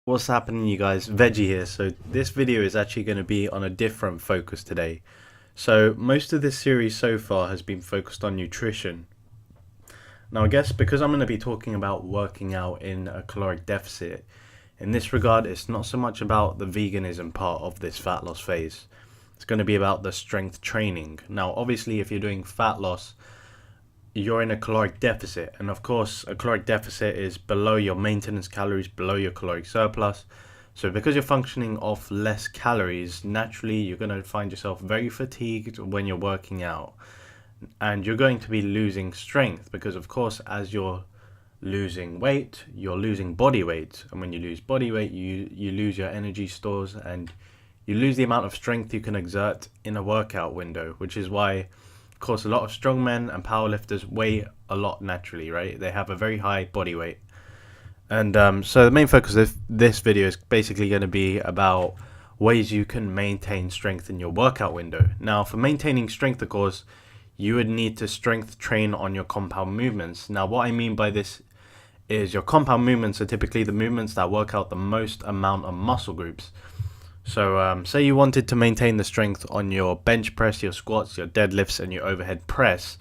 What's happening, you guys? Veggie here. So this video is actually going to be on a different focus today. So most of this series so far has been focused on nutrition. Now I guess because I'm going to be talking about working out in a caloric deficit, in this regard it's not so much about the veganism part of this fat loss phase. It's going to be about the strength training. Now obviously if you're doing fat loss, you're in a caloric deficit, and of course a caloric deficit is below your maintenance calories, below your caloric surplus. So because you're functioning off less calories, naturally you're going to find yourself very fatigued when you're working out, and you're going to be losing strength because of course as you're losing weight, you're losing body weight, and when you lose body weight, you lose your energy stores and you lose the amount of strength you can exert in a workout window, which is why of course a lot of strongmen and powerlifters weigh a lot naturally, right? They have a very high body weight. And so the main focus of this video is basically going to be about ways you can maintain strength in your workout window. Now for maintaining strength, of course, you would need to strength train on your compound movements. Now what I mean by this is your compound movements are typically the movements that work out the most amount of muscle groups. So say you wanted to maintain the strength on your bench press, your squats, your deadlifts and your overhead press.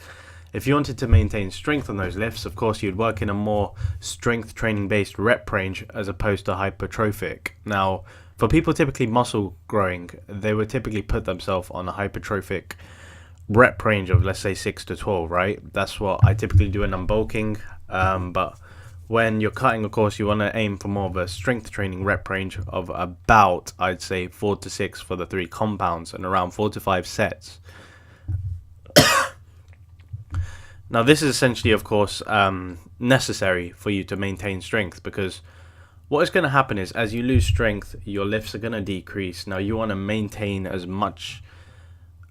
If you wanted to maintain strength on those lifts, of course you'd work in a more strength training based rep range as opposed to hypertrophic. Now for people typically muscle growing, they would typically put themselves on a hypertrophic rep range of, let's say, 6 to 12, right? That's what I typically do when I'm bulking, but when you're cutting, of course, you want to aim for more of a strength training rep range of about, I'd say, 4 to 6 for the 3 compounds and around 4 to 5 sets. Now, this is essentially, of course, necessary for you to maintain strength, because what is going to happen is as you lose strength, your lifts are going to decrease. Now, you want to maintain as much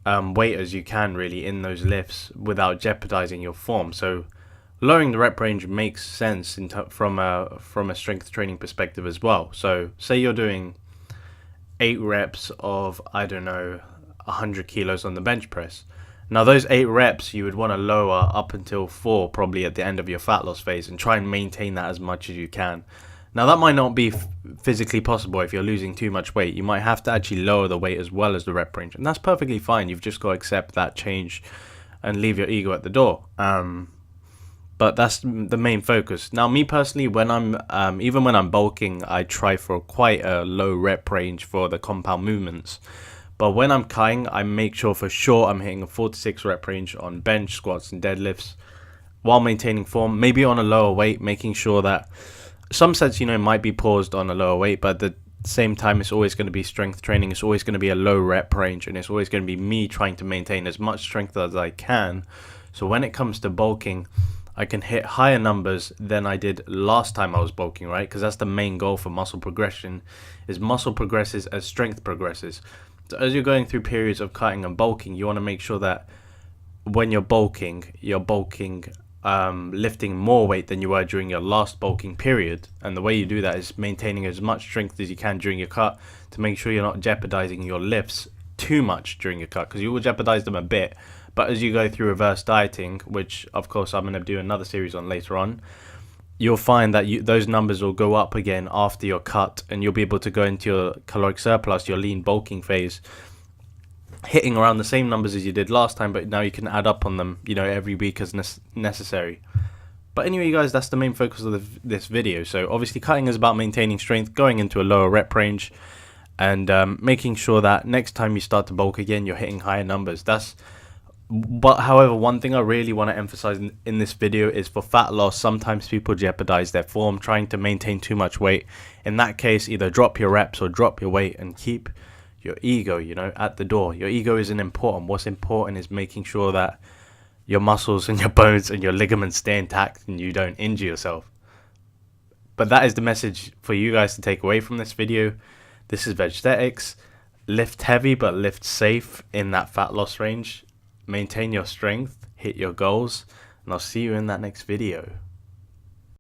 weight as you can really in those lifts without jeopardizing your form. So lowering the rep range makes sense from a strength training perspective as well. So say you're doing 8 reps of, I don't know, 100 kilos on the bench press. Now those 8 reps you would want to lower up until 4 probably at the end of your fat loss phase and try and maintain that as much as you can. Now that might not be physically possible if you're losing too much weight. You might have to actually lower the weight as well as the rep range, and that's perfectly fine. You've just got to accept that change and leave your ego at the door. But that's the main focus. Now, me personally, when I'm even when I'm bulking, I try for quite a low rep range for the compound movements. But when I'm cutting, I make sure for sure I'm hitting a 4 to 6 rep range on bench, squats, and deadlifts while maintaining form. Maybe on a lower weight, making sure that some sets, might be paused on a lower weight, but at the same time, it's always going to be strength training. It's always going to be a low rep range, and it's always going to be me trying to maintain as much strength as I can. So when it comes to bulking, I can hit higher numbers than I did last time I was bulking, right? Because that's the main goal for muscle progression, is muscle progresses as strength progresses. So as you're going through periods of cutting and bulking, you want to make sure that when you're bulking lifting more weight than you were during your last bulking period. And the way you do that is maintaining as much strength as you can during your cut to make sure you're not jeopardizing your lifts too much during your cut, because you will jeopardize them a bit. But as you go through reverse dieting, which of course I'm going to do another series on later on, you'll find that those numbers will go up again after your cut, and you'll be able to go into your caloric surplus, your lean bulking phase, hitting around the same numbers as you did last time, but now you can add up on them, every week as necessary. But anyway, you guys, that's the main focus of this video. So obviously cutting is about maintaining strength, going into a lower rep range, and making sure that next time you start to bulk again, you're hitting higher numbers. But however, one thing I really want to emphasize in this video is for fat loss, sometimes people jeopardize their form trying to maintain too much weight. In that case, either drop your reps or drop your weight and keep your ego, at the door. Your ego isn't important. What's important is making sure that your muscles and your bones and your ligaments stay intact and you don't injure yourself. But that is the message for you guys to take away from this video. This is Vegstetics. Lift heavy, but lift safe in that fat loss range. Maintain your strength, hit your goals, and I'll see you in that next video.